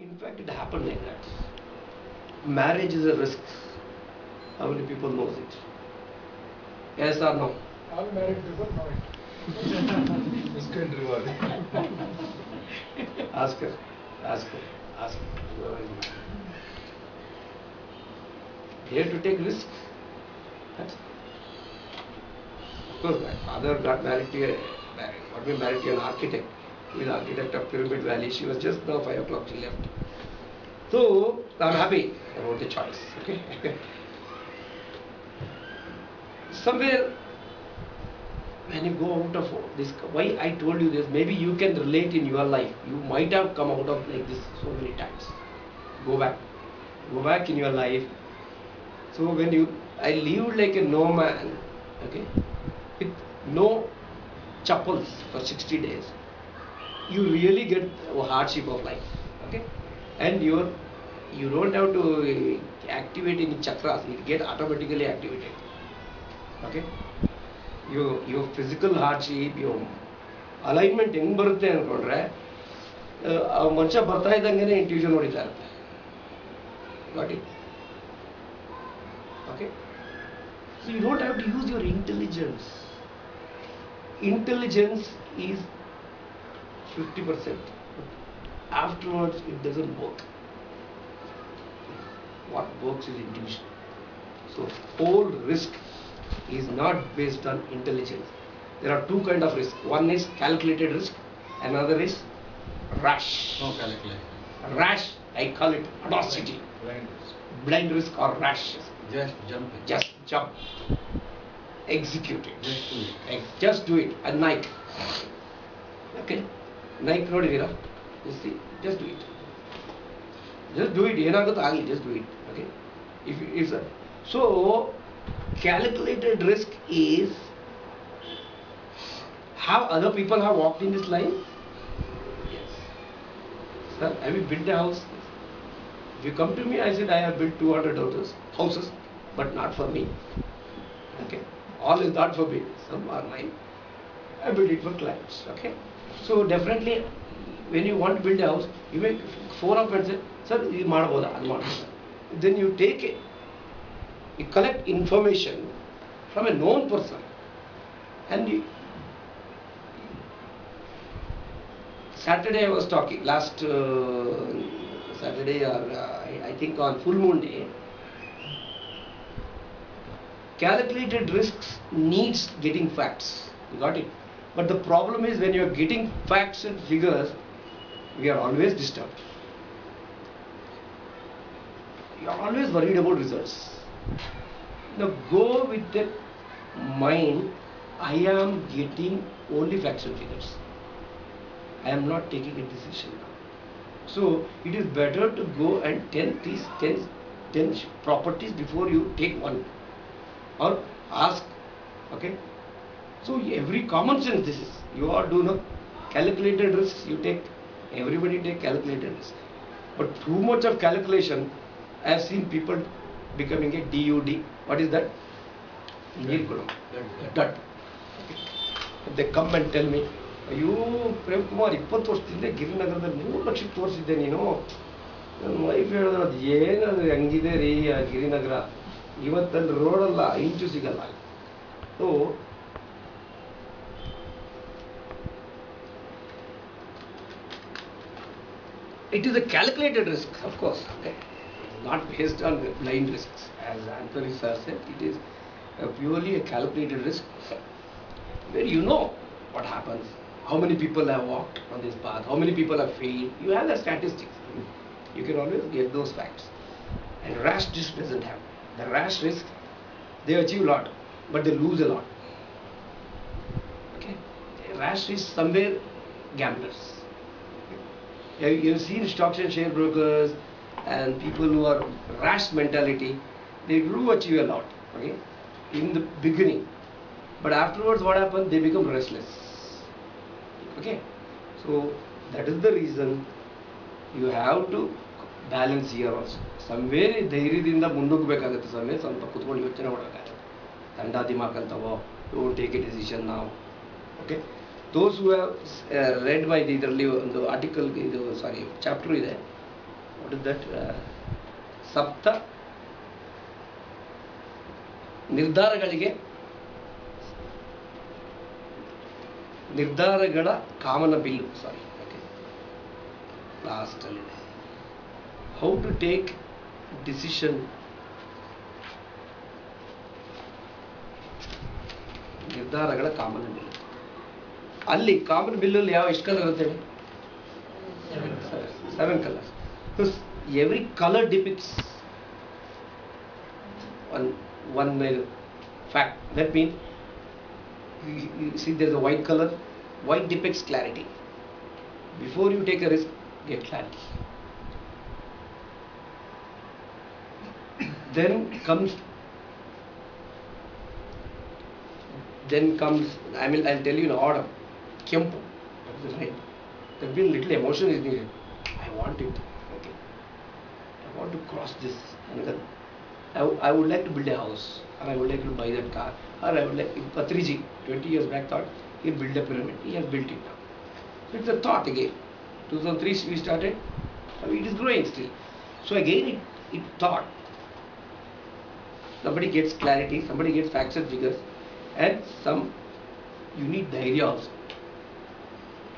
In fact, it happened like that. Marriage is a risk. How many people knows it? Yes or no? All married people know it. Risk and reward. Ask her. Ask her. Ask her. Whoever is married. Dare to take risk. That's of course, my father got married to an architect. He was architect of Pyramid Valley. She was just now 5 o'clock she left. So I'm happy about the choice. Okay. Somewhere when you go out of this, why I told you this, maybe you can relate in your life. You might have come out of like this so many times. Go back in your life. So when I lived like a nomad, okay, with no chappals for 60 days, you really get a hardship of life, okay, and you don't have to activate any chakras, it get automatically activated, okay. Your physical hardship, your alignment ಹೆಂಗ್ ಬರುತ್ತೆ ಅನ್ಕೊಂಡ್ರೆ ಆ ಮನುಷ್ಯ ಬರ್ತಾ ಇದ್ದಂಗೆನೆ intuition ಹೊಡಿತಾ ಇರುತ್ತೆ. Got it? Okay, so you don't have to use your intelligence. Intelligence is 50%. Afterwards, it doesn't work. What works is intuition. So, whole risk is not based on intelligence. There are two kinds of risk. One is calculated risk, another is rash. No calculation. Rash, I call it audacity. Blind risk or rash. Just jumping. Just jump. Execute it. Just do it. Just do it. And Nike. Okay. Nike ನೋಡಿದ್ದೀರಾ? Just do it. Just do it. ಏನಾಗುತ್ತೋ ಆಗಲಿ. Just do it. Okay. So calculated risk is how other people have walked in this line. Yes. Sir, have you built a house? If you come to me, I said I have built 200 houses, but not for me. Okay. All is not for me. Some are mine. I build it for clients. Okay. So definitely, when you want to build a house, you make 4 of and say, sir, this ಮಾಡಬಹುದಾ ಅದು ಮಾಡಬಹುದಾ. Then you take it. You collect information from a known person, and Saturday I was talking last Saturday or I think on full moon day. Calculated risks needs getting facts. You got it? But the problem is when you are getting facts and figures, we are always disturbed. You are always worried about results. Now go with the mind, I am getting only facts and figures. I am not taking a decision now. So it is better to go and 10 properties before you take one. Or ask, okay. So every common sense this is. You all do know calculated risks. You take. Everybody take calculated risk. But too much of calculation, I have seen people becoming a DUD. What is that? Dud. They come and tell me, ಅಯ್ಯೋ ಪ್ರೇಮ್ ಕುಮಾರ್ 20 ವರ್ಷದಿಂದ ಗಿರಿನಗರದಲ್ಲಿ 3 ಲಕ್ಷಕ್ಕೆ ತೋರಿಸಿದ್ದೆ ನೀನು. ನನ್ನ wife ಹೇಳಿದ್ರು ಅದು ಏನದು ಹಂಗಿದೆ ರೀ ಆ ಗಿರಿನಗರ, ಇವತ್ತಲ್ಲಿ ರೋಡಲ್ಲ ಇಂಚು ಸಿಗಲ್ಲ. So it is a calculated risk, of course, okay. Not based on blind risks. As Anthony sir said, it is purely a calculated risk where you know what happens, how many people have walked on this path, how many people have failed. You have the statistics. You can always get those facts. And rash risk doesn't have. The rash risk, they achieve a lot, but they lose a lot. Okay, rash risk somewhere gamblers. You've seen stocks and share brokers and people who are rash mentality. They do achieve a lot, okay, in the beginning, but afterwards what happens? They become restless. Okay, so that is the reason you have to balance here also. Somewhere ಧೈರ್ಯದಿಂದ ಮುನ್ನುಗ್ಗಬೇಕಾಗುತ್ತೆ. ಸಮಯ ಸ್ವಲ್ಪ ಕುತ್ಕೊಂಡು ಯೋಚನೆ ಮಾಡಬೇಕಾಗುತ್ತೆ. ತಂಡ ದಿಮಾಕಂತವೋ, don't take a decision now. Okay. Those who have read by ಇದರಲ್ಲಿ ಒಂದು article, ಇದು ಸಾರಿ ಚಾಪ್ಟರ್ ಇದೆ, what is that? ಸಪ್ತ ನಿರ್ಧಾರಗಳ ಕಾಮನ ಬಿಲ್ಲು. ಸಾರಿ, ಓಕೆ, ಲಾಸ್ಟಲ್ಲಿದೆ. How to take decision. ನಿರ್ಧಾರಗಳ ಕಾಮನ ಬಿಲ್ಲು. ಅಲ್ಲಿ ಕಾಮನ್ ಬಿಲ್ಲಲ್ಲಿ ಎಷ್ಟು ಕಲರ್ ಇರುತ್ತೆ? 7 colors. Because every color depicts one fact. That means you see there's a white color. White depicts clarity. Before you take a risk, get clarity. Then comes I'll tell you in order. Kempu, that is red. There will be little emotion is needed. I want it. Okay. I want to cross this. And then I would like to build a house, or I would like to buy that car, or I would like. Patriji 20 years back thought he'll build a pyramid. He has built it now. So it's a thought again. 2003 we started. It is growing still. So again it thought. Somebody gets clarity. Somebody gets facts and figures, and you need dhairya also.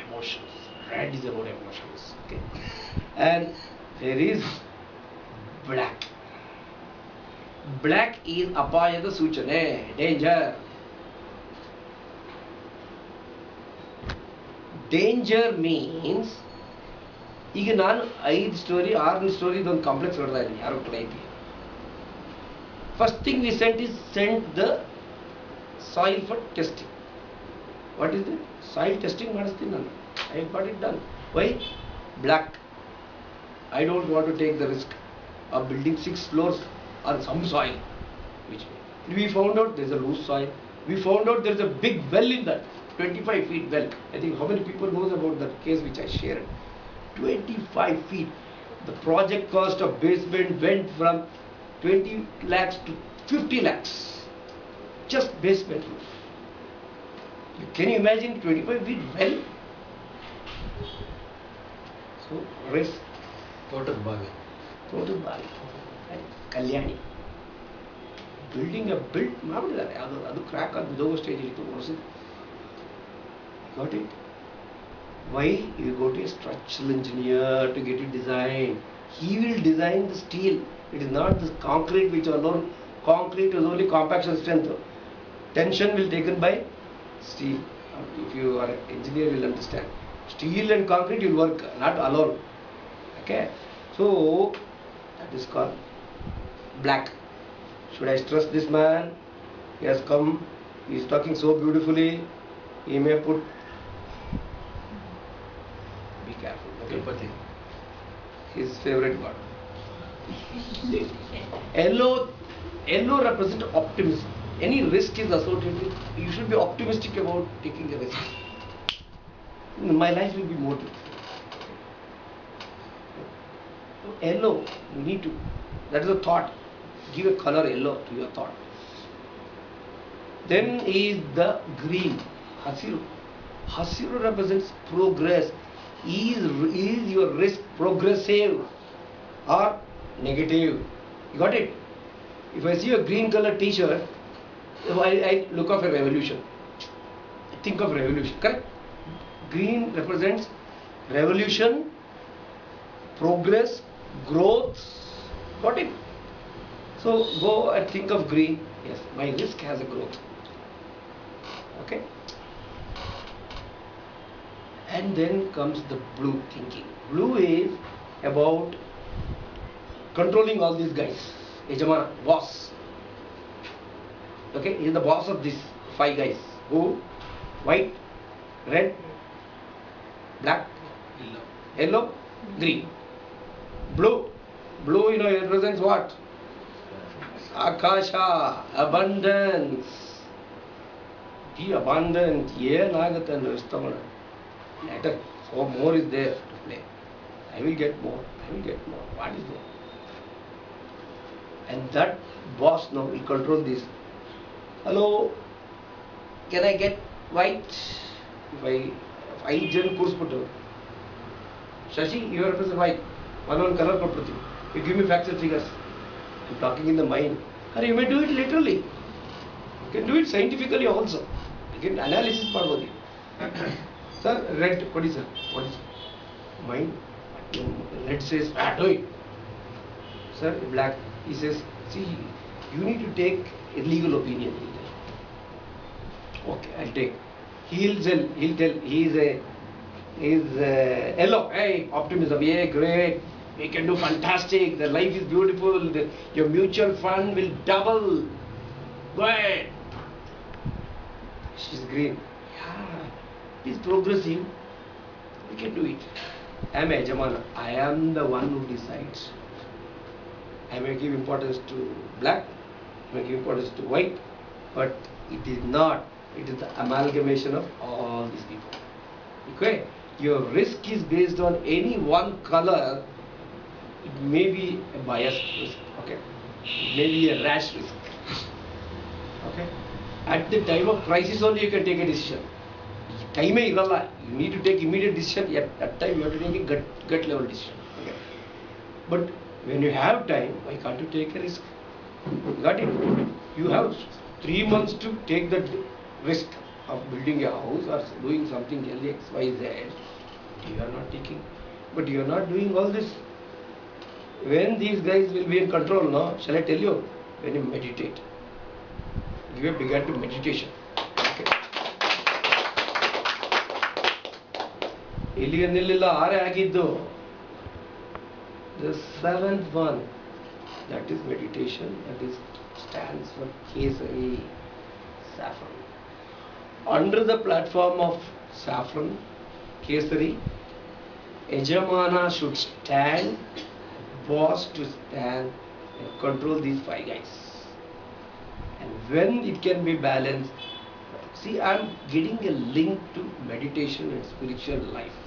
Emotions. Red is about emotions. Okay. And there is black. Black is apayada suchane, danger. Danger means ಈಗ ನಾನು 5 story 6 story ಒಂದು complex ಹೊಡೆದ ಇದ್ದೀನಿ ಯಾರೋ ಕ್ಲೈಂಟ್ಗೆ. First thing we sent the soil for testing. What is it? Soil testing ಮಾಡಿಸ್ತೀನಿ ನಾನು. I got it done. Why? Black. I don't want to take the risk of building 6 floors on some soil. We found out there's a loose soil. We found out there's a big well in that, 25 feet well. I think how many people knows about that case which I shared? 25 feet. The project cost of basement went from 20 lakhs to 50 lakhs. Just basement roof. Can you imagine 25 feet well? So risk. Total bargain. Kalyani. Building a ಮಾಡಿದ್ದಾರೆ ಅದು crack ಆಗಿ ಬಿದ್ದೋಗೋ stage ಇತ್ತು ವರ್ಷದ. Got it? Why? You go to a structural engineer to get it designed. He will design the steel. It is not the concrete which alone. Concrete is only compaction strength. Tension will be taken by steel. If you are an engineer, you will understand. Steel and concrete will work, not alone. Okay? So, that is called black. Should I trust this man? He has come, he is talking so beautifully. He may put. Be careful. Okay? Empathy. His favorite word. Yellow represents optimism. Any risk is associated with, you should be optimistic about taking a risk. My life will be more beautiful. Yellow, you need to, that is a thought. Give a color yellow to your thought. Then is the green, hasiru. Hasiru represents progress. Is your risk progressive or negative? You got it? If I see a green color t-shirt, I look of a revolution. I think of revolution, correct? Green represents revolution, progress, growth. Got it? So go and think of green. Yes, my risk has a growth. Okay? And then comes the blue thinking. Blue is about controlling all these guys. Yajamana, boss. Okay, he is the boss of these 5 guys. Who? White, red, black, yellow, green. Blue, it represents what? Akasha, abundance. Be abundant. ಏನಾಗುತ್ತೆ ಅಂದ್ರೆ ಇಷ್ಟಪಡ later, so more is there to play. I will get more. What is there? And that boss now will control this. Hello, can I get white? If I ಜನ ಕೂರಿಸ್ಬಿಟ್ಟು, Shashi, you represent white. one color ಕೊಟ್ಬಿಡ್ತೀವಿ. You give me facts and figures. I'm talking in the mind. Or you may do it literally. You can do it scientifically also. You can analysis ಮಾಡ್ಬೋದು. Sir, red, what is it? What is it? Mind. Red says, do it. Sir, black, he says, see, you need to take a legal opinion. Okay, I'll take. He'll tell, he's yellow, hey, optimism, yeah, great, we can do fantastic, the life is beautiful, your mutual fund will double, go ahead. She's green, yeah, it's progressive, we can do it. I am Yajamana, I am the one who decides. I may give importance to black, I may give importance to white, but it is not. It is the amalgamation of all these people. Okay? Your risk is based on any one color. It may be a biased risk. Okay? It may be a rash risk. Okay? At the time of crisis only you can take a decision. Time iralla. You need to take immediate decision. At that time you have to take a gut level decision. Okay? But when you have time, why can't you take a risk? Got it? You have 3 months to take that risk of building a house or doing something else, X, Y, Z. You are not taking. But you are not doing all this. When these guys will be in control, no? Shall I tell you? When you meditate. You have begun to meditation. Okay. The 7th one, that is meditation, that is stands for Kesari, saffron. Under the platform of saffron, Kesari, Yajamana should stand, boss to stand and control these 5 guys. And when it can be balanced, see, I am getting a link to meditation and spiritual life.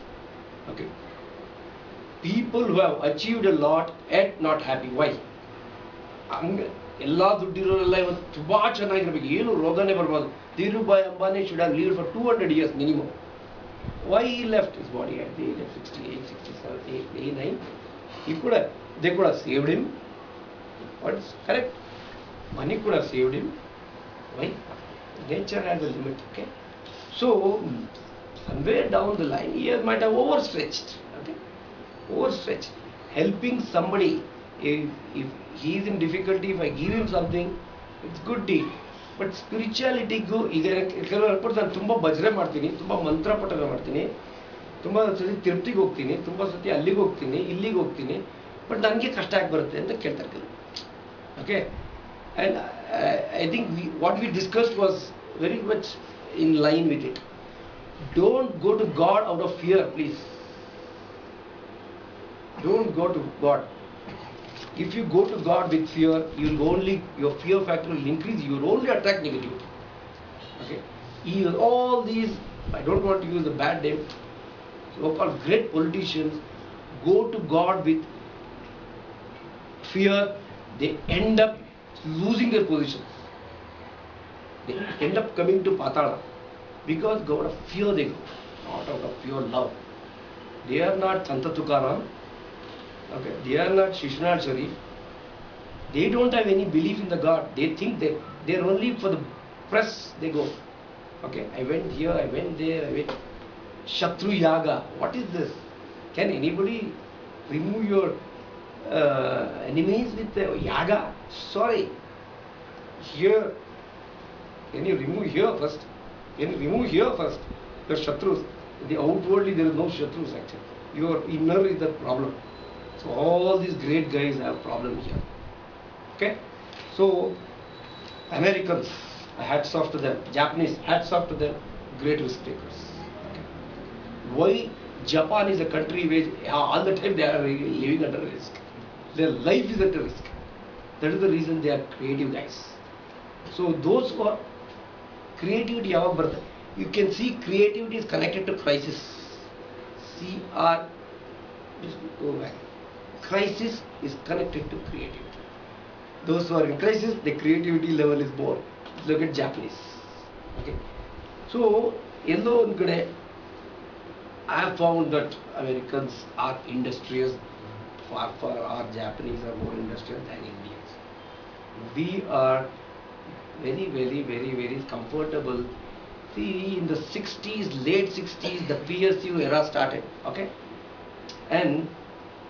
Okay. People who have achieved a lot yet not happy. Why? ಎಲ್ಲ ದುಡ್ಡಿರೋರೆಲ್ಲ ಇವತ್ತು ತುಂಬ ಚೆನ್ನಾಗಿರ್ಬೇಕು, ಏನು ರೋಗನೇ ಬರ್ಬೋದು. Dhirubhai Ambani should have lived for 200 years minimum. Why he left his body at the age of 68, 67, 89? They could have saved him. What's correct? Money could have saved him. Why? Nature has a limit. Okay. So somewhere down the line he might have overstretched. Okay. Overstretched. Helping somebody. If he is in difficulty, if I give him something, it's good deed. But spiritualityಗೂ ಈಗ ಕೆಲವರು ಹೇಳ್ಬಿಟ್ಟು ನಾನು ತುಂಬ ಭಜನೆ ಮಾಡ್ತೀನಿ, ತುಂಬ ಮಂತ್ರ ಪಠನೆ ಮಾಡ್ತೀನಿ, ತುಂಬ ಸತಿ ತಿರುಪತಿಗೆ ಹೋಗ್ತೀನಿ, ತುಂಬ ಸತಿ ಅಲ್ಲಿಗೆ ಹೋಗ್ತೀನಿ, ಇಲ್ಲಿಗೆ ಹೋಗ್ತೀನಿ, ಬಟ್ ನನಗೆ ಕಷ್ಟ ಆಗಿ ಬರುತ್ತೆ ಅಂತ ಕೇಳ್ತಾರೆ ಕೆಲವರು. Okay, and I think what we discussed was very much in line with it. Don't go to God out of fear, please. Don't go to God. If you go to God with fear, your fear factor will increase. You will only attract negativity. Okay. All these, I don't want to use the bad name, so-called great politicians go to God with fear. They end up losing their positions. They end up coming to Patala because out of fear they go, not out of pure love. They are not Santa Tukaram. Okay, they are not Shishnath Sharif. They don't have any belief in the God. They think they are only for the press they go. Okay, I went here, I went there, I went. Shatru Yaga. What is this? Can anybody remove your enemies with Yaga? Sorry. Here, can you remove here first? Can you remove here first? Your Shatrus. Outwardly there is no Shatrus actually. Your inner is the problem. So all these great guys have problem here. Okay, so Americans, hats off to them. Japanese, hats off to them. Great risk takers. Okay. Why Japan is a country where all the time they are living under risk. Their life is at risk. That is the reason they are creative guys. So those who are creativity, you can see creativity is connected to crisis. Just go back. Crisis is connected to creativity. Those who are in crisis, the creativity level is more. Look at Japanese. Okay. So, I have found that Americans are industrious, far our Japanese are more industrial than Indians. We are very comfortable. See, in the 60s, late 60s, the PSU era started. Okay, and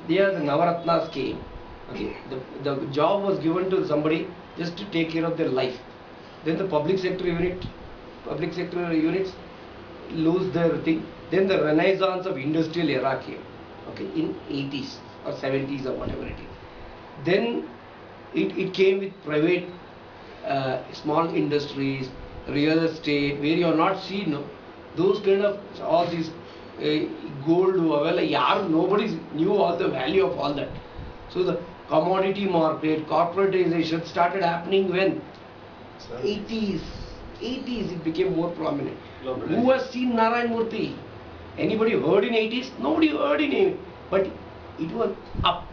there the Navaratnas came. Okay, the job was given to somebody just to take care of their life. Then the public sector units lose their thing. Then the renaissance of industrial era came. Okay, in 80s or 70s or whatever it is. Then it came with private small industries, real estate, where you are not seen, no? Those kind of all these gold, nobody knew all the value of all that. So the commodity market, corporatization started happening when 80s it became more prominent. Who has seen Narayan Murthy? Anybody heard in 80s? Nobody heard in it, but it was up.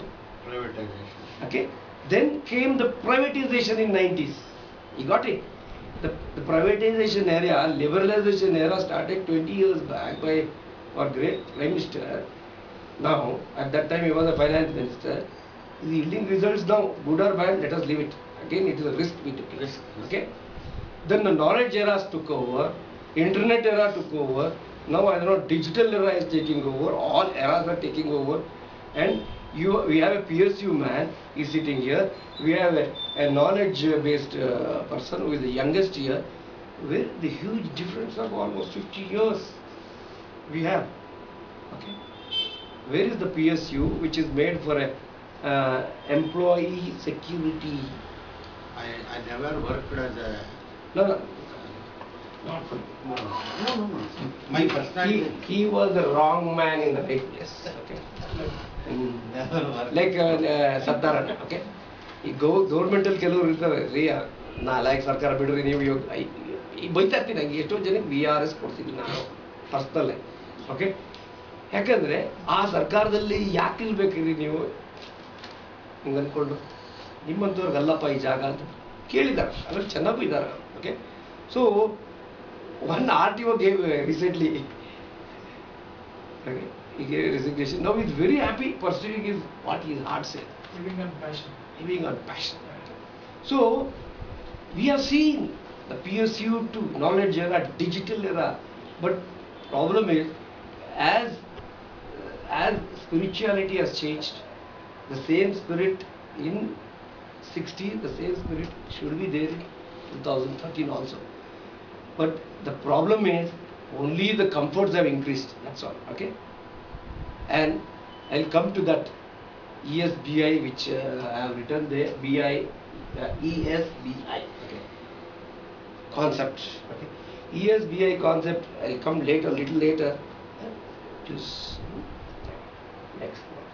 Privatization. Okay. Then came the privatization in 90s. You got it? The privatization area, liberalization era started 20 years back by our great Prime Minister. Now, at that time he was a finance minister. Is yielding results now, good or bad, let us leave it. Again, it is a risk we took. Risk. Okay? Then the knowledge eras took over, internet era took over, now I don't know, digital era is taking over, all eras are taking over, and we have a PSU man, he is sitting here, we have a knowledge-based person who is the youngest here, with the huge difference of almost 50 years we have. Okay? Where is the PSU which is made for a employee security? I never worked as a. No. Not for No. My personality. he was the wrong man in the right place. Okay. Never worked. Like Sattaran. Okay. ಈ ಗೌರ್ಮೆಂಟಲ್ಲಿ ಕೆಲವರು ಇರ್ತಾರೆ ರೀ like ಸರ್ಕಾರ ಬಿಡ್ರಿ ನೀವು ಈ ಬೈತಾ ಇರ್ತೀನಿ ನಂಗೆ ಎಷ್ಟೋ ಜನಕ್ಕೆ VRS ಕೊಡ್ತೀನಿ ನಾನು ಪರ್ಸ್ನಲ್. ಓಕೆ, ಯಾಕಂದರೆ ಆ ಸರ್ಕಾರದಲ್ಲಿ ಯಾಕೆ ಇಲ್ಬೇಕ್ರಿ ನೀವು ಹಿಂಗೆ ಅಂದ್ಕೊಂಡು ನಿಮ್ಮಂಥವ್ರಿಗೆ ಅಲ್ಲಪ್ಪ ಈ ಜಾಗ ಅಂತ ಕೇಳಿದ್ದಾರೆ, ಅದ್ರಲ್ಲಿ ಚೆನ್ನಾಗೂ ಇದ್ದಾರೆ. Okay, so one RTO gave recently, okay, he gave a resignation. Now he is very happy pursuing his what his heart said. Living on passion. Living on passion. So we have seen the PSU to knowledge era, digital era, but problem is as spirituality has changed, the same spirit in 60s, the same spirit should be there in 2013 also. But the problem is only the comforts have increased, that's all. Okay, and I'll come to that ESBI which I have written there, ESBI, okay, concept. Okay, ESBI concept I'll come later, little later. Just next one.